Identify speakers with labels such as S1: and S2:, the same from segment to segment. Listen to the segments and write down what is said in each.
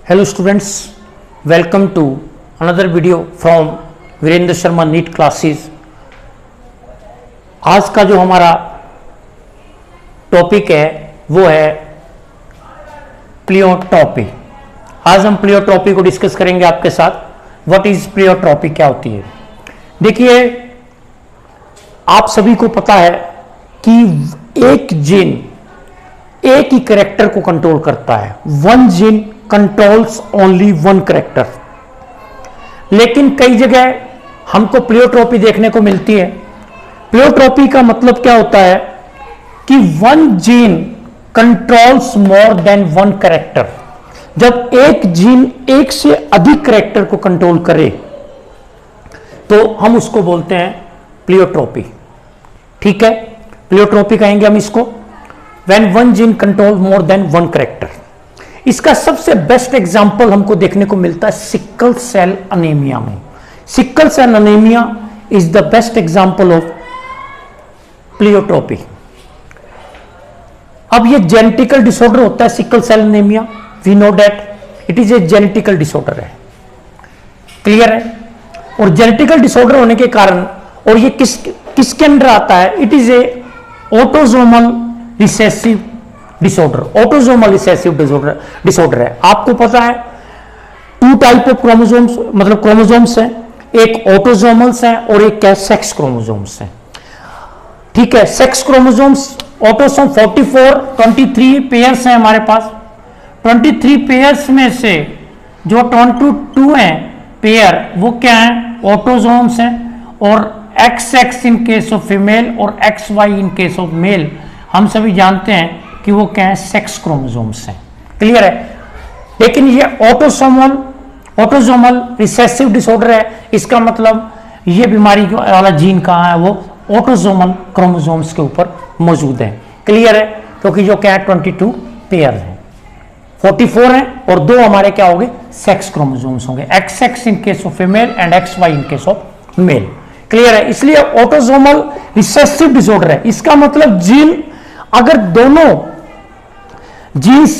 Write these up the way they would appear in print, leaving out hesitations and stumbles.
S1: Hello students, welcome to another video from Virendra Sharma NEET classes. आज का जो हमारा टॉपिक है वो है प्लियोट्रॉपी। आज हम प्लियोट्रॉपी को डिस्कस करेंगे आपके साथ। व्हाट इज प्लियोट्रॉपी, क्या होती है। देखिए, आप सभी को पता है कि एक जीन एक ही कैरेक्टर को कंट्रोल करता है। One gene controls only one character. लेकिन कई जगह हमको प्लियोट्रॉपी देखने को मिलती है। प्लियोट्रॉपी का मतलब क्या होता है कि वन जीन कंट्रोल्स मोर देन वन कैरेक्टर। जब एक जीन एक से अधिक कैरेक्टर को कंट्रोल करे तो हम उसको बोलते हैं प्लियोट्रॉपी। ठीक है, प्लियोट्रॉपी कहेंगे हम इसको when one gene control more than one character. इसका सबसे बेस्ट एग्जांपल हमको देखने को मिलता है सिकल सेल अनीमिया में। Sickle cell anaemia is the best example of pleiotropy. अब ये जेनेटिकल डिसऑर्डर होता है sickle cell anaemia. We know that it is a genetical disorder है। क्लियर है। और जेनेटिकल डिसऑर्डर होने के कारण, और ये किसके अंदर आता है, it is A autosomal recessive disorder. Autosomal recessive disorder है। आपको पता है टू टाइप ऑफ क्रोमोसोम्स, मतलब क्रोमोसोम्स हैं। एक ऑटोसोमल्स हैं और एक क्या, सेक्स क्रोमोसोम्स हैं। ठीक है, सेक्स क्रोमोसोम्स ऑटोसोम 44 23 पेयर्स हैं हमारे पास। 23 पेयर्स में से जो 22 हैं पेयर, वो क्या है, ऑटोसोम्स हैं। और XX in case of female और XY in case of male, हम सभी जानते हैं कि वो क्या है, सेक्स क्रोमोसोम्स हैं। क्लियर है। लेकिन ये ऑटोसोमल रिसेसिव डिसऑर्डर है। इसका मतलब ये बीमारी वाला जीन कहाँ है, वो ऑटोसोमल क्रोमोसोम्स के ऊपर मौजूद है। क्लियर है। क्योंकि जो क्या है 22 पेयर है, 44 है और 2 हमारे क्या होंगे, सेक्स क्रोमोसोम्स होंगे। XX in case of female and XY in case of male. Clear है। इसलिए ऑटोसोमल रिसेसिव डिसऑर्डर है। इसका मतलब जीन, अगर दोनों जीन्स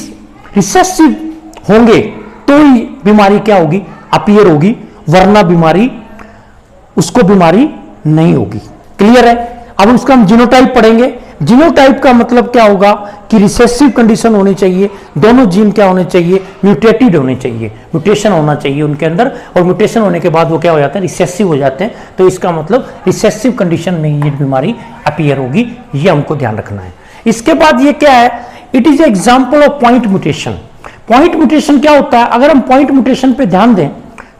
S1: रिसेसिव होंगे तो ही बीमारी क्या होगी, अपीयर होगी, वरना बीमारी, उसको बीमारी नहीं होगी। क्लियर है। अब उसका हम जीनोटाइप पढ़ेंगे। जीनोटाइप का मतलब क्या होगा कि रिसेसिव कंडीशन होनी चाहिए, दोनों जीन क्या होने चाहिए, म्यूटेटेड होने चाहिए, म्यूटेशन होना चाहिए उनके अंदर। और म्यूटेशन होने के बाद वो क्या हो जाते हैं, रिसेसिव हो जाते हैं। तो इसका मतलब रिसेसिव कंडीशन में ये बीमारी अपीयर होगी। ये हमको ध्यान रखना है। इसके बाद ये क्या है, it is example of point mutation. Point mutation क्या होता है, अगर हम पॉइंट म्यूटेशन पे ध्यान दें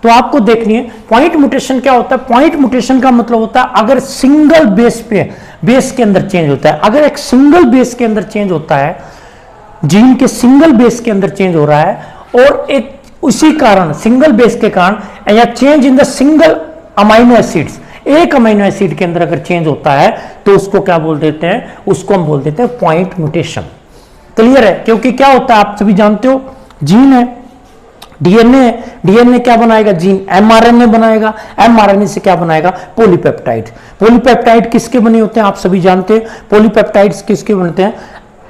S1: तो आपको देखनी है पॉइंट म्यूटेशन क्या होता है। पॉइंट म्यूटेशन का मतलब होता है अगर सिंगल बेस के अंदर चेंज होता है। अगर एक सिंगल बेस के अंदर चेंज होता है, जीन के सिंगल बेस के अंदर चेंज हो रहा है, और एक उसी कारण सिंगल बेस के कारण या change in the single amino acids, एक अमाइनो एसिड के अंदर अगर चेंज होता है तो उसको क्या बोल देते हैं, उसको हम बोल देते हैं पॉइंट म्यूटेशन। क्लियर है। क्योंकि क्या होता है, आप सभी जानते हो, जीन है, डीएनए है, डीएनए क्या बनाएगा, जीन एमआरएनए बनाएगा, एमआरएनए से क्या बनाएगा, पॉलीपेप्टाइड। पॉलीपेप्टाइड किसके बने होते हैं, आप सभी जानते हैं। पॉलीपेप्टाइड्स किसके बनते हैं,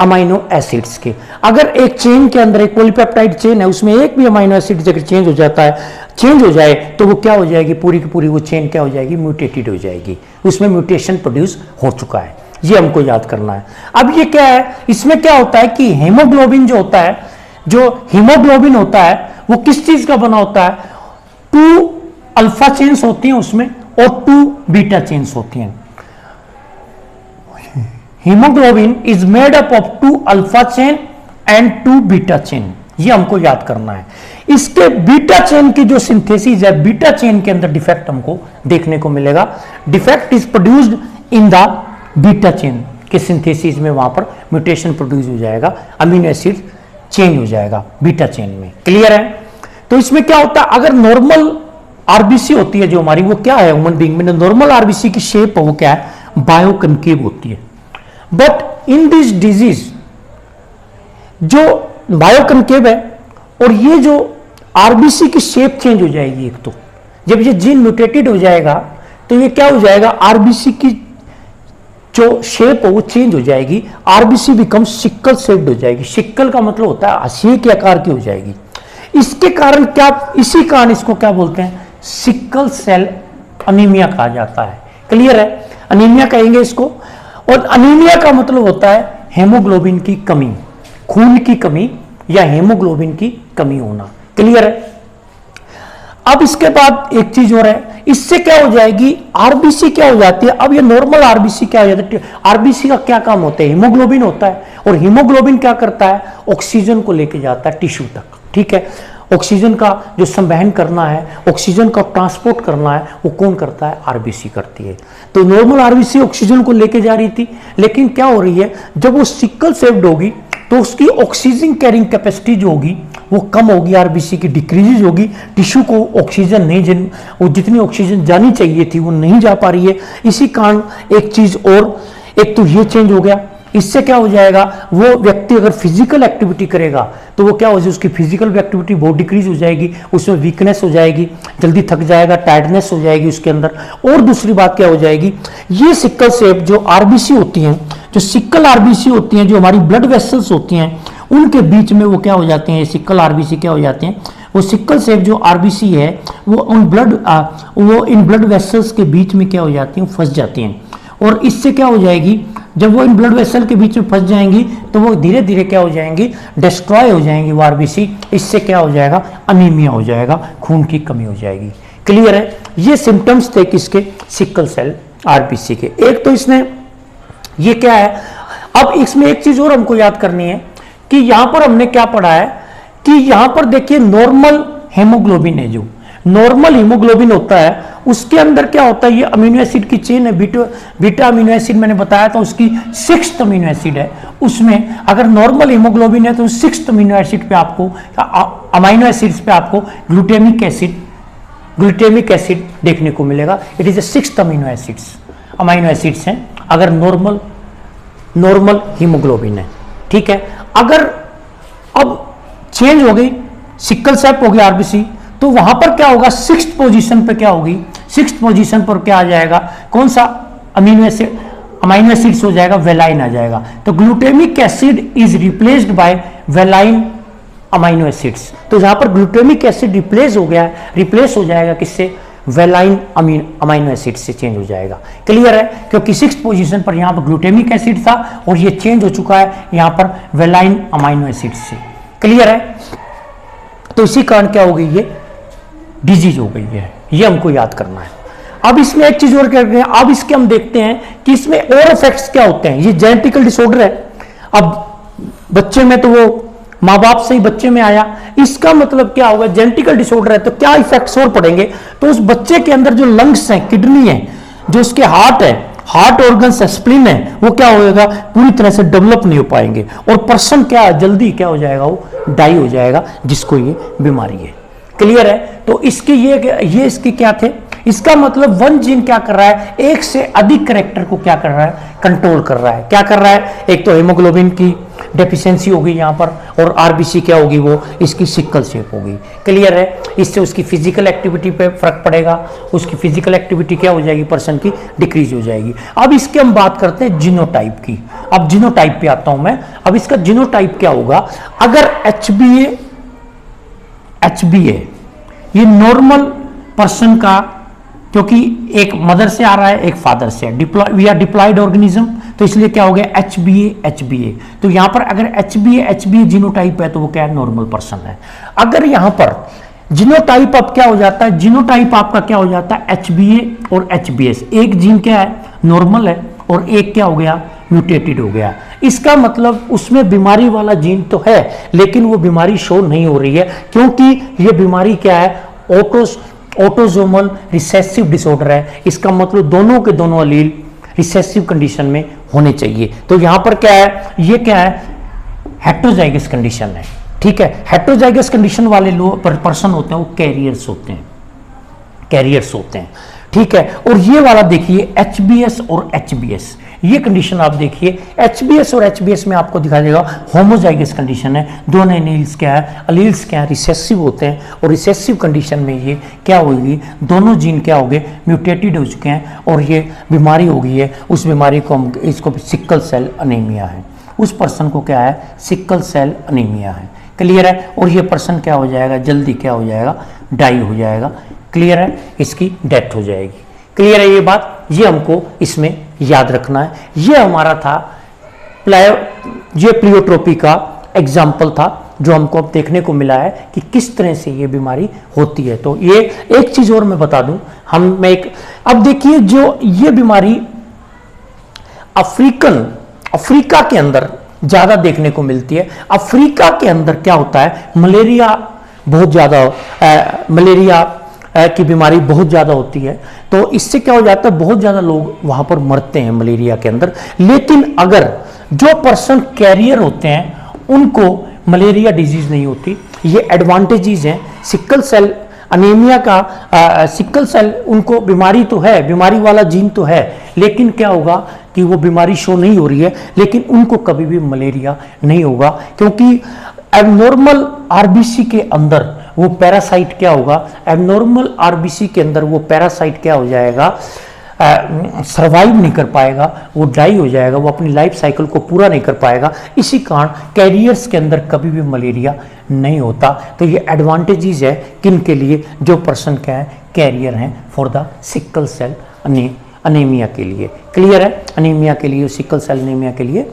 S1: अमाइनो एसिड्स के। अगर एक चेन के अंदर, एक पॉलीपेप्टाइड चेन है, उसमें एक भी अमाइनो एसिड अगर चेंज हो जाता है, चेंज हो जाए, तो वो क्या हो जाएगी, पूरी की पूरी वो चेन क्या हो जाएगी, म्यूटेटेड हो जाएगी। उसमें म्यूटेशन प्रोड्यूस हो चुका है। ये हमको याद करना है। अब ये क्या है, इसमें क्या होता है कि हेमोग्लोबिन जो होता है, जो हीमोग्लोबिन होता है, वो किस चीज का बना होता है, 2 अल्फा चेन्स होती हैं उसमें और 2 बीटा चेन्स होती हैं। Haemoglobin is made up of 2 alpha chain and 2 beta chain. ये हमको याद करना है। इसके बीटा चेन की जो सिंथेसिस है, बीटा चेन के अंदर डिफेक्ट हमको देखने को मिलेगा। Defect is produced in the beta chain के सिंथेसिस में, वहां पर म्यूटेशन प्रोड्यूस हो जाएगा, अमीनो एसिड चेंज हो जाएगा बीटा चेन में। क्लियर है। तो इसमें क्या होता है, अगर नॉर्मल आरबीसी होती है जो हमारी, वो क्या है, ह्यूमन बीइंग में नॉर्मल आरबीसी की शेप है, वो क्या है, बायोकनकेव होती है। बट इन दिस डिजीज जो बायोकनकेव है, और ये जो आरबीसी की शेप चेंज हो जाएगी। एक तो जब ये जीन म्यूटेटेड हो जाएगा तो ये क्या हो जाएगा, आरबीसी की जो शेप है वो चेंज हो जाएगी। आरबीसी बिकम सिक्कल शेप्ड हो जाएगी। सिक्कल का मतलब होता है हंसिए के आकार की हो जाएगी। इसके कारण क्या, इसी कारण इसको क्या बोलते हैं, सिकल सेल अनीमिया कहा जाता है। क्लियर है, अनीमिया कहेंगे इसको। और अनीमिया का मतलब होता है हेमोग्लोबिन की कमी, खून की कमी या हेमोग्लोबिन की कमी होना। क्लियर है। अब इसके बाद एक चीज और है, इससे क्या हो जाएगी, आरबीसी क्या हो जाती है। अब ये नॉर्मल आरबीसी क्या हो जाती है, आरबीसी का क्या काम होता है, हीमोग्लोबिन होता है, और हीमोग्लोबिन क्या करता है, ऑक्सीजन को लेके जाता है टिश्यू तक। ठीक है, ऑक्सीजन का जो संवहन करना है, ऑक्सीजन का ट्रांसपोर्ट करना है, वो कौन करता है, आरबीसी करती है। तो नॉर्मल आरबीसी ऑक्सीजन को लेके जा रही थी, लेकिन क्या हो रही है, जब वो सिकल सेल्ड होगी तो उसकी ऑक्सीजन कैरिंग कैपेसिटी जो होगी वो कम होगी, आरबीसी की डिक्रीज होगी, टिश्यू को ऑक्सीजन नहीं, वो जितनी ऑक्सीजन जानी चाहिए थी वो नहीं जा पा रही है। इसी कारण एक चीज और, एक तो ये चेंज हो गया, इससे क्या हो जाएगा, वो व्यक्ति अगर फिजिकल एक्टिविटी करेगा तो वो क्या हो जाएगी, उसकी फिजिकल एक्टिविटी बहुत डिक्रीज हो जाएगी, उसमें वीकनेस हो जाएगी, जल्दी थक जाएगा, टायर्डनेस हो जाएगी उसके अंदर। और दूसरी बात क्या हो जाएगी, ये सिकल सेल जो आरबीसी होती हैं, जो सिकल आरबीसी होती हैं, जो हमारी ब्लड वेसल्स होती हैं, उनके बीच में वो क्या हो जाते हैं, सिकल आरबीसी क्या हो जाते हैं, वो सिकल सेल जो आरबीसी है वो वो इन ब्लड वेसल्स के बीच में क्या हो जाती हैं, फंस जाती हैं। और इससे क्या हो जाएगी, जब वो इन ब्लड वेसल के बीच में फंस जाएंगी तो वो धीरे धीरे क्या हो जाएंगी, डिस्ट्रॉय हो जाएंगी वो आरबीसी। इससे क्या हो जाएगा, अनीमिया हो जाएगा, खून की कमी हो जाएगी। क्लियर है, ये सिम्टम्स थे किसके, सिकल सेल आरबीसी के। एक तो इसने ये क्या है। अब इसमें एक चीज और हमको याद करनी है कि यहां पर हमने क्या पढ़ा है कि यहां पर देखिए नॉर्मल हेमोग्लोबिन है, जो नॉर्मल हीमोग्लोबिन होता है उसके अंदर क्या होता है, ये अमीनो एसिड की चेन है, बीटा अमीनो एसिड मैंने बताया था, उसकी 6th अमीनो एसिड है। उसमें अगर नॉर्मल हीमोग्लोबिन है तो 6th अमीनो एसिड पे आपको, अमीनो एसिड्स पे आपको ग्लूटामिक एसिड देखने को मिलेगा। It is A 6th amino acids हैं अगर नॉर्मल हीमोग्लोबिन है। ठीक है, अगर अब चेंज हो गई, सिकल सेल हो गई आरबीसी, तो वहां पर क्या होगा, 6th पोजीशन पे क्या होगी, 6th पोजीशन पर क्या आ जाएगा, कौन सा अमीनो एसिड्स हो जाएगा, वेलाइन आ जाएगा। तो glutamic acid is replaced by valine amino acids. तो जहां पर ग्लूटामिक एसिड रिप्लेस हो जाएगा किससे, वेलाइन अमीनो एसिड से चेंज हो जाएगा। क्लियर है, क्योंकि 6th पोजीशन पर यहां पर ग्लूटामिक एसिड था और ये चेंज हो चुका है यहां पर वेलाइन अमीनो एसिड से। क्लियर है, तो इसी कारण क्या हो गई, ये डिजीज हो गई है, ये हमको याद करना है। अब इसमें एक चीज और कर रहे हैं, अब इसके हम देखते हैं कि इसमें और इफेक्ट्स क्या होते हैं। ये जेनेटिकल डिसऑर्डर है, अब बच्चे में तो वो माँ बाप से ही बच्चे में आया, इसका मतलब क्या होगा, जेनेटिकल डिसऑर्डर है तो क्या इफेक्ट्स और पड़ेंगे, तो उस बच्चे के अंदर जो लंग्स हैं, किडनी है, जो उसके हार्ट है, हार्ट ऑर्गन स्प्लीन है, वो क्या होगा, पूरी तरह से डेवलप नहीं हो पाएंगे और पर्सन क्या जल्दी क्या हो जाएगा, वो डाई हो जाएगा, जिसको ये बीमारी है। क्लियर है, तो इसके ये इसके क्या थे, इसका मतलब वन जीन क्या कर रहा है, एक से अधिक कैरेक्टर को क्या कर रहा है, कंट्रोल कर रहा है। क्या कर रहा है, एक तो हीमोग्लोबिन की डेफिशिएंसी होगी यहाँ पर, और आरबीसी क्या होगी, वो इसकी सिकल सेल होगी। क्लियर है, इससे उसकी फिजिकल एक्टिविटी पे फर्क पड़ेगा, उसकी फिजिकल एक्टिविटी क्या हो जाएगी, पर्सन की डिक्रीज हो जाएगी। अब इसके हम बात करते हैं जीनोटाइप की। अब जीनोटाइप पे आता हूं मैं। अब इसका जीनोटाइप क्या होगा, अगर HbA ये नॉर्मल पर्सन का, क्योंकि एक मदर से आ रहा है, एक फादर से, वी आर डिप्लॉयड ऑर्गेनिज्म, तो इसलिए क्या हो गया, HbA। तो यहां पर अगर HbA जीनोटाइप है तो वो क्या है, नॉर्मल पर्सन है। अगर यहां पर जीनोटाइप अब क्या हो जाता है, जीनोटाइप आपका क्या हो जाता है, HbA और HbS, एक जीन क्या है, नॉर्मल है, और एक क्या हो गया, म्यूटेटेड हो गया। इसका मतलब उसमें बीमारी वाला जीन तो है, लेकिन वो बीमारी शो नहीं हो रही है, क्योंकि ये बीमारी क्या है, ऑटोसोमल रिसेसिव डिसऑर्डर है। इसका मतलब दोनों के दोनों अलील रिसेसिव कंडीशन में होने चाहिए। तो यहां पर क्या है, ये क्या है, हेटेरोजाइगस कंडीशन है। ठीक है, हेटेरोजाइगस कंडीशन वाले लोग पर्सन होते हैं, वो कैरियर्स होते हैं। ठीक है, और ये वाला देखिए HbS और HbS, ये कंडीशन आप देखिए, HbS और HbS में आपको दिखा देगा होमोजाइगस कंडीशन है। दोनों एलील्स क्या है, अलील्स क्या है, रिसेसिव होते हैं, और रिसेसिव कंडीशन में ये क्या होगी, दोनों जीन क्या हो गए, म्यूटेटेड हो चुके हैं, और ये बीमारी हो गई है। उस बीमारी को इसको सिकल सेल अनीमिया है, उस पर्सन को क्या है, सिकल सेल अनीमिया है। क्लियर है। और ये पर्सन क्या हो जाएगा, जल्दी क्या हो जाएगा, डाई हो जाएगा। क्लियर है, इसकी डेथ हो जाएगी। क्लियर है ये बात, ये हमको इसमें याद रखना है। ये हमारा था ये प्लियोट्रोपी का एग्जाम्पल था जो हमको अब देखने को मिला है कि किस तरह से ये बीमारी होती है। तो ये एक चीज और मैं बता दूं, अब देखिए जो ये बीमारी अफ्रीका के अंदर ज्यादा देखने को मिलती है। अफ्रीका के अंदर क्या होता है, मलेरिया बहुत ज्यादा, मलेरिया की बीमारी बहुत ज्यादा होती है। तो इससे क्या हो जाता है, बहुत ज्यादा लोग वहां पर मरते हैं मलेरिया के अंदर। लेकिन अगर जो पर्सन कैरियर होते हैं उनको मलेरिया डिजीज नहीं होती। ये एडवांटेजेस हैं। सिकल सेल अनीमिया का सिकल सेल, उनको बीमारी तो है, बीमारी वाला जीन तो है, लेकिन क्या होगा कि वो बीमारी शो नहीं हो रही है, लेकिन उनको कभी भी मलेरिया नहीं होगा, क्योंकि एबनॉर्मल आरबीसी के अंदर वो पैरासाइट क्या होगा, एबनॉर्मल आरबीसी के अंदर वो पैरासाइट क्या हो जाएगा, सर्वाइव नहीं कर पाएगा, वो डाई हो जाएगा, वो अपनी लाइफ साइकिल को पूरा नहीं कर पाएगा। इसी कारण कैरियर्स के अंदर कभी भी मलेरिया नहीं होता। तो ये एडवांटेजेस है किन के लिए, जो पर्सन क्या है, कैरियर हैं for the sickle cell anaemia के लिए। क्लियर है, अनीमिया के लिए, सिकल सेल अनीमिया के लिए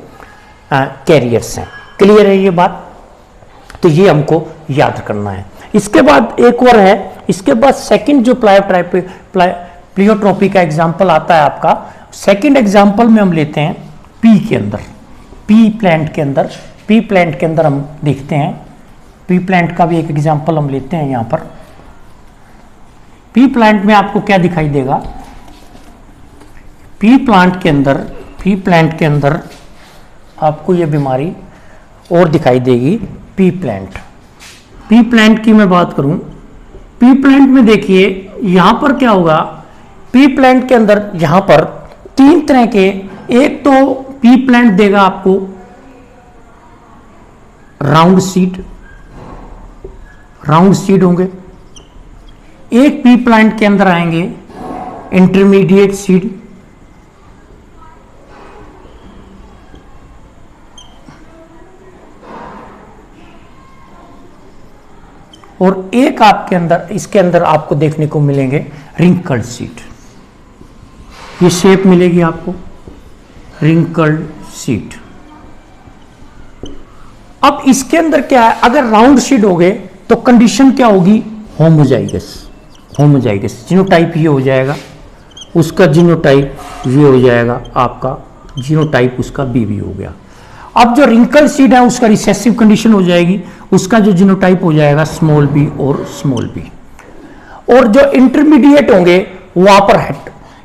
S1: कैरियर्स हैं। क्लियर है ये बात, तो ये हमको याद करना है। इसके बाद एक और है, इसके बाद सेकंड जो प्लियोट्रोपी का एग्जाम्पल आता है आपका, सेकंड एग्जाम्पल में हम लेते हैं पी के अंदर, पी प्लांट के अंदर हम देखते हैं, पी प्लांट का भी एक एग्जाम्पल हम लेते हैं। यहां पर पी प्लांट में आपको क्या दिखाई देगा, पी प्लांट के अंदर आपको ये बीमारी और दिखाई देगी। पी प्लांट की मैं बात करूं, पी प्लांट में देखिए यहां पर क्या होगा, पी प्लांट के अंदर यहां पर तीन तरह के, एक तो पी प्लांट देगा आपको राउंड सीड होंगे, एक पी प्लांट के अंदर आएंगे इंटरमीडिएट सीड, और एक आपके अंदर, इसके अंदर आपको देखने को मिलेंगे रिंकल्ड सीड। ये शेप मिलेगी आपको रिंकल्ड सीड। अब इसके अंदर क्या है, अगर राउंड सीड हो गए तो कंडीशन क्या होगी, होमोजाइगस जीनोटाइप ये हो जाएगा, उसका जीनोटाइप ये हो जाएगा, आपका जीनोटाइप उसका बीबी हो गया। अब जो रिंकल सीड है उसका रिसेसिव कंडीशन हो जाएगी, उसका जो जीनोटाइप हो जाएगा स्मॉल बी और स्मॉल बी। और जो इंटरमीडिएट होंगे वहां पर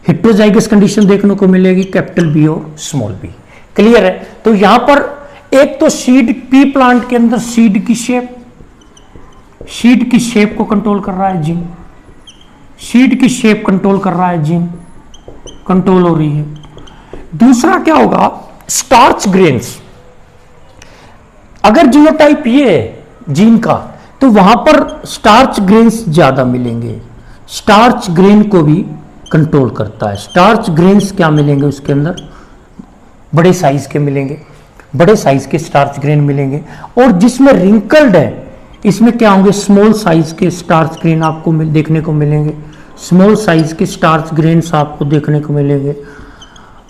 S1: हेट्रोजाइगस कंडीशन देखने को मिलेगी, कैपिटल बी और स्मॉल बी। क्लियर है, तो यहां पर एक तो सीड, पी प्लांट के अंदर सीड की शेप को कंट्रोल कर रहा है जीन, सीड की शेप कंट्रोल कर रहा है जीन, कंट्रोल हो रही है। दूसरा क्या होगा, स्टार्च ग्रेन्स, अगर जीनोटाइप ये है जीन का तो वहां पर स्टार्च ग्रेन्स ज्यादा मिलेंगे, स्टार्च ग्रेन को भी कंट्रोल करता है। स्टार्च ग्रेन्स क्या मिलेंगे उसके अंदर, बड़े साइज के मिलेंगे, बड़े साइज के स्टार्च ग्रेन मिलेंगे। और जिसमें रिंकल्ड है इसमें क्या होंगे, स्मॉल साइज के स्टार्च ग्रेन आपको देखने को मिलेंगे, स्मॉल साइज के स्टार्च ग्रेन्स आपको देखने को मिलेंगे।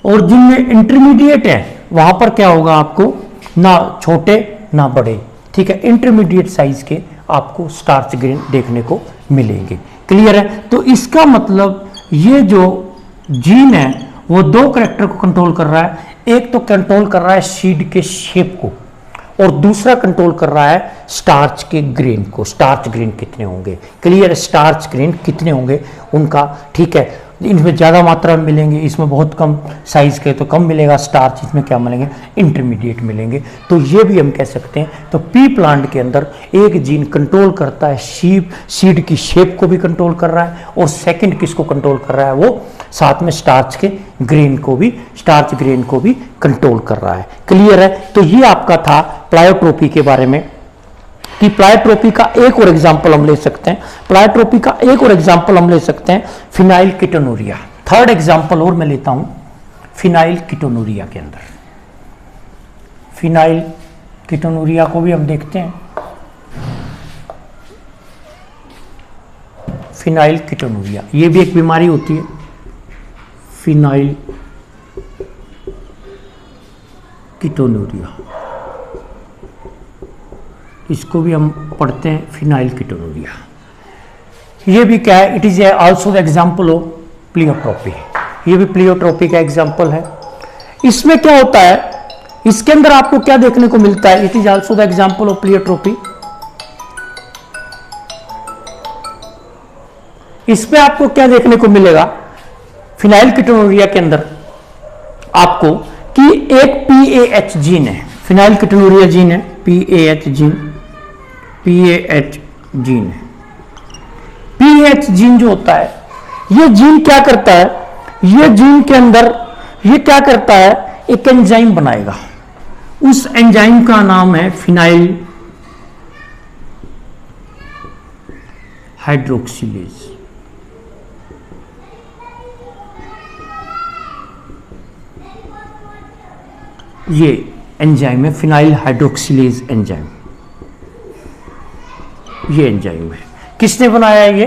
S1: और जिनमें इंटरमीडिएट है वहां पर क्या होगा, आपको ना छोटे ना बड़े, ठीक है, इंटरमीडिएट साइज के आपको स्टार्च ग्रेन देखने को मिलेंगे। क्लियर है, तो इसका मतलब ये जो जीन है वो दो कैरेक्टर को कंट्रोल कर रहा है, एक तो कंट्रोल कर रहा है सीड के शेप को और दूसरा कंट्रोल कर रहा है स्टार्च के ग्रेन को, स्टार्च ग्रेन कितने होंगे। क्लियर है, स्टार्च ग्रेन कितने होंगे उनका, ठीक है, इनमें ज़्यादा मात्रा में मिलेंगे, इसमें बहुत कम साइज के तो कम मिलेगा स्टार्च, इसमें क्या मिलेंगे, इंटरमीडिएट मिलेंगे। तो ये भी हम कह सकते हैं। तो पी प्लांट के अंदर एक जीन कंट्रोल करता है सीड की शेप को भी कंट्रोल कर रहा है, और सेकंड किसको कंट्रोल कर रहा है, वो साथ में स्टार्च ग्रेन को भी कंट्रोल कर रहा है। क्लियर है, तो ये आपका था प्लायोट्रोपी के बारे में कि प्लायोट्रोपी का एक और एग्जांपल हम ले सकते हैं, फिनाइल कीटोनुरिया। थर्ड एग्जांपल और मैं लेता हूं फिनाइल कीटोनुरिया के अंदर, फिनाइल कीटोनुरिया को भी हम देखते हैं। फिनाइल कीटोनूरिया, ये भी एक बीमारी होती है, फिनाइल कीटोनूरिया, इसको भी हम पढ़ते हैं फिनाइल कीटोनूरिया। ये भी क्या है, it is also the example of pleiotropy, ये भी प्लियोट्रोपी का एग्जाम्पल है। इसमें क्या होता है, इसके अंदर आपको क्या देखने को मिलता है, it is also the example of pleiotropy. इसमें आपको क्या देखने को मिलेगा फिनाइल कीटोनूरिया के अंदर आपको, कि एक PAH जीन है, फिनाइल कीटोनूरिया जीन है, PAH जीन, PAH जीन है। PAH जीन जो होता है, ये जीन क्या करता है, ये जीन के अंदर ये क्या करता है, एक एंजाइम बनाएगा, उस एंजाइम का नाम है फिनाइल हाइड्रोक्सिलेज। ये एंजाइम है फिनाइल हाइड्रोक्सिलेज एंजाइम, ये एंजाइम है। किसने बनाया है ये,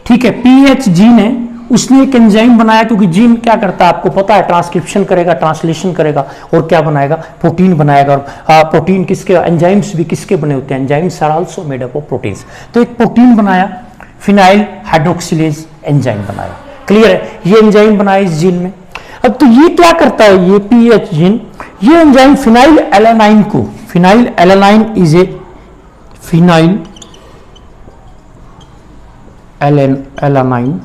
S1: ठीक है, PAH जीन है, उसने एक एंजाइम बनाया, क्योंकि जीन क्या करता है आपको पता है, ट्रांसक्रिप्शन करेगा, ट्रांसलेशन करेगा, और क्या बनाएगा, प्रोटीन बनाएगा। और प्रोटीन किसके, एंजाइम्स भी किसके बने होते हैं, enzymes are also made up of proteins. तो एक प्रोटीन बनाया, फिनाइल हाइड्रोक्सिलेज एंजाइम बनाया, क्लियर है, ये एंजाइम बनाया इस जीन में। अब तो ये क्या करता है, ये PAH जीन, ये एंजाइम फिनाइल एलानाइन को, phenyl alanine is a phenyl alanine,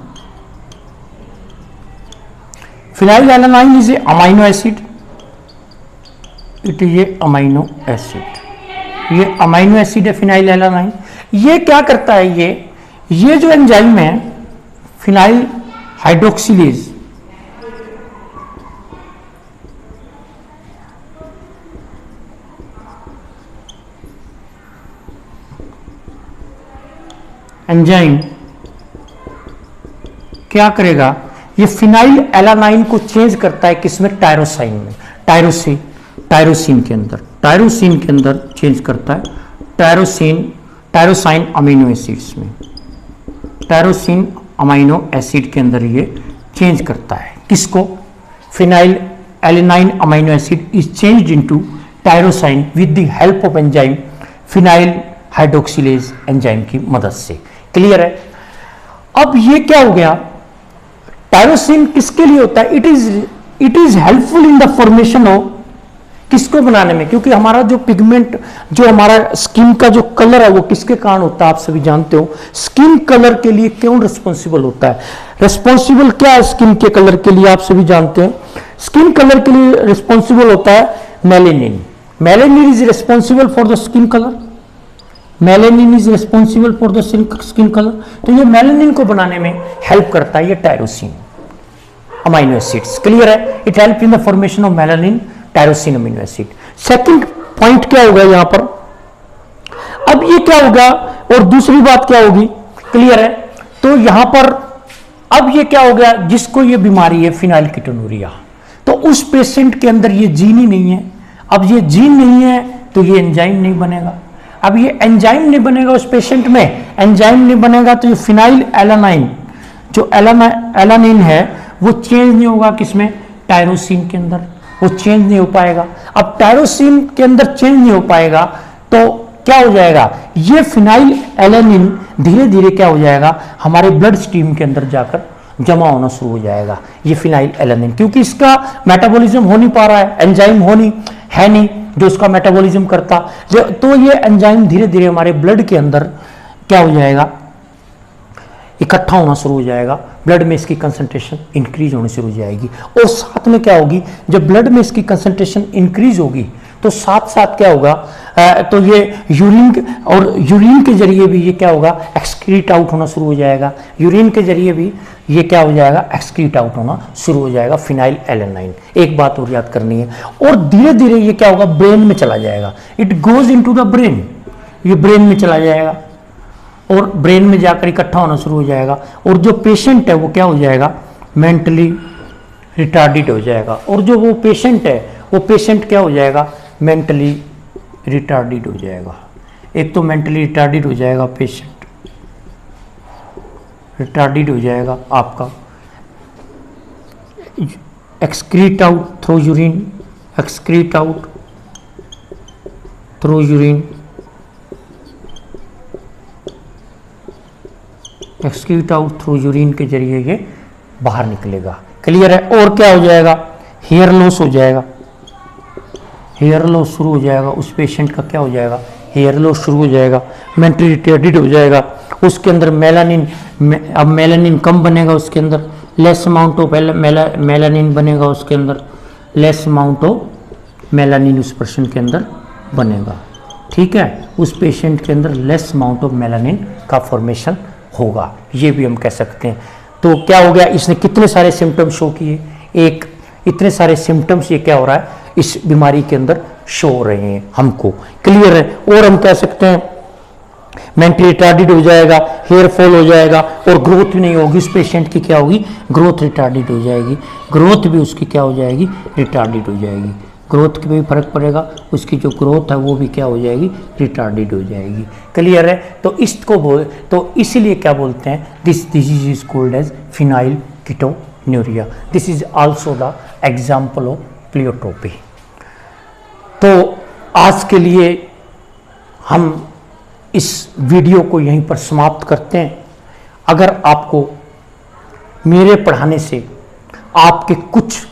S1: phenyl alanine is a amino acid, it is A amino acid, ये अमाइनो एसिड है फिनाइल एलानाइन। ये क्या करता है, ये जो एंजाइम है फिनाइल हाइड्रोक्सिलेज, एंजाइम क्या करेगा, ये फिनाइल एलानाइन को चेंज करता है किसमें, टायरोसाइन में, टायरोसिन के अंदर, टायरोसिन के अंदर चेंज करता है, टायरोसाइन अमीनो एसिड्स में, टायरोसिन अमीनो एसिड के अंदर ये चेंज करता है किसको, phenylalanine amino acid is changed into tyrosine with the help of enzyme phenyl hydroxylase enzyme की मदद से, क्लियर है। अब ये क्या हो गया, टायरोसिन किसके लिए होता है, it is helpful in the formation of, किसको बनाने में, क्योंकि हमारा जो पिगमेंट, जो हमारा स्किन का जो कलर है वो किसके कारण होता है, आप सभी जानते हो, स्किन कलर के लिए क्यों रिस्पॉन्सिबल होता है, रिस्पॉन्सिबल क्या है स्किन के कलर के लिए, आप सभी जानते हैं, स्किन कलर के लिए रिस्पॉन्सिबल होता है melanin, melanin is responsible for the skin colour, melanin is responsible for the skin colour. तो ये मेलेनिन को बनाने में हेल्प करता है ये टायरोसिन अमीनो एसिड्स, क्लियर है, it help in the formation of melanin tyrosine amino acid. Second point क्या होगा यहां पर, अब ये क्या होगा, और दूसरी बात क्या होगी, क्लियर है, तो यहां पर अब ये क्या हो गया, जिसको ये बीमारी है फिनाइल कीटोनूरिया, तो उस पेशेंट के अंदर ये जीन ही नहीं है, अब ये जीन नहीं है तो ये एंजाइम नहीं बनेगा, अब ये एंजाइम नहीं बनेगा उस पेशेंट में, एंजाइम नहीं बनेगा तो ये फिनाइल एलानाइन, जो एलानिन है वो चेंज नहीं होगा किसमें, टायरोसिन के अंदर, वो चेंज नहीं हो पाएगा। अब टायरोसिन के अंदर चेंज नहीं हो पाएगा तो क्या हो जाएगा, ये फिनाइल एलानिन धीरे धीरे क्या हो जाएगा, हमारे ब्लड स्ट्रीम के अंदर जाकर जमा होना शुरू हो जाएगा, ये फिनाइल एलानिन, क्योंकि इसका मेटाबॉलिज्म हो नहीं पा रहा है, एंजाइम है नहीं जो उसका मेटाबॉलिज्म करता, तो ये एंजाइम धीरे धीरे हमारे ब्लड के अंदर क्या हो जाएगा, इकट्ठा होना शुरू हो जाएगा, ब्लड में इसकी कंसंट्रेशन इंक्रीज होनी शुरू हो जाएगी, और साथ में क्या होगी, जब ब्लड में इसकी कंसंट्रेशन इंक्रीज होगी तो साथ साथ क्या होगा, तो ये यूरिन के जरिए भी ये क्या होगा, एक्सक्रीट आउट होना शुरू हो जाएगा, यूरिन के जरिए भी ये क्या हो जाएगा, एक्सक्रीट आउट होना शुरू हो जाएगा फिनाइल एलानाइन। एक बात और याद करनी है, और धीरे धीरे ये क्या होगा, ब्रेन में चला जाएगा, it goes into the brain, ये ब्रेन में चला जाएगा और ब्रेन में जाकर इकट्ठा होना शुरू हो जाएगा, और जो पेशेंट है वो क्या हो जाएगा, मेंटली रिटार्डेड हो जाएगा, और जो वो पेशेंट है वो पेशेंट क्या हो जाएगा, मेंटली रिटार्डेड हो जाएगा। एक तो मेंटली रिटार्डेड हो जाएगा पेशेंट, रिटार्डेड हो जाएगा आपका। Excrete out through urine, excrete out through urine, excrete out through urine के जरिए ये बाहर निकलेगा। क्लियर है। और क्या हो जाएगा, हेयर लॉस हो जाएगा, हेयर लॉस शुरू हो जाएगा उस पेशेंट का, क्या हो जाएगा, हेयर लॉस शुरू हो जाएगा, मेंटली रिटार्डेड हो जाएगा। उसके अंदर मेलानिन, अब मेलानिन कम बनेगा उसके अंदर, लेस अमाउंट ऑफ मेलानिन बनेगा उसके अंदर, लेस अमाउंट ऑफ मेलानिन उस पर्सन के अंदर बनेगा। ठीक है, उस पेशेंट के अंदर लेस अमाउंट ऑफ मेलानिन का फॉर्मेशन होगा, ये भी हम कह सकते हैं। तो क्या हो गया, इसने कितने सारे सिम्टम्स शो किए, एक इतने सारे सिम्टम्स ये क्या हो रहा है इस बीमारी के अंदर शो हो रहे हैं हमको। क्लियर है। और हम कह सकते हैं मेंटली रिटार्डेड हो जाएगा, हेयर फॉल हो जाएगा और ग्रोथ भी नहीं होगी उस पेशेंट की, क्या होगी, ग्रोथ रिटार्डेड हो जाएगी, ग्रोथ भी उसकी क्या हो जाएगी, रिटार्डेड हो जाएगी, ग्रोथ की भी फर्क पड़ेगा, उसकी जो ग्रोथ है वो भी क्या हो जाएगी, रिटार्डेड हो जाएगी। क्लियर है। तो इसको तो इसीलिए क्या बोलते हैं, this disease is called as phenylketonuria, this is also the example of pleiotropy. तो आज के लिए हम इस वीडियो को यहीं पर समाप्त करते हैं। अगर आपको मेरे पढ़ाने से आपके कुछ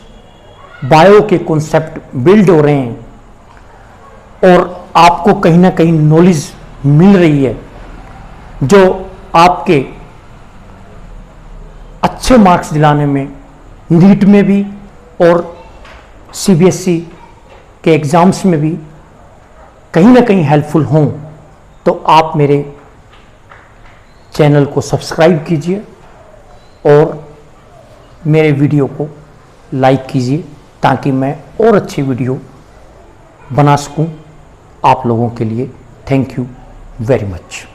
S1: बायो के कॉन्सेप्ट बिल्ड हो रहे हैं और आपको कहीं ना कहीं नॉलेज मिल रही है जो आपके अच्छे मार्क्स दिलाने में, नीट में भी और सीबीएसई के एग्ज़ाम्स में भी कहीं ना कहीं हेल्पफुल हों, तो आप मेरे चैनल को सब्सक्राइब कीजिए और मेरे वीडियो को लाइक कीजिए ताकि मैं और अच्छी वीडियो बना सकूं आप लोगों के लिए। Thank you very much.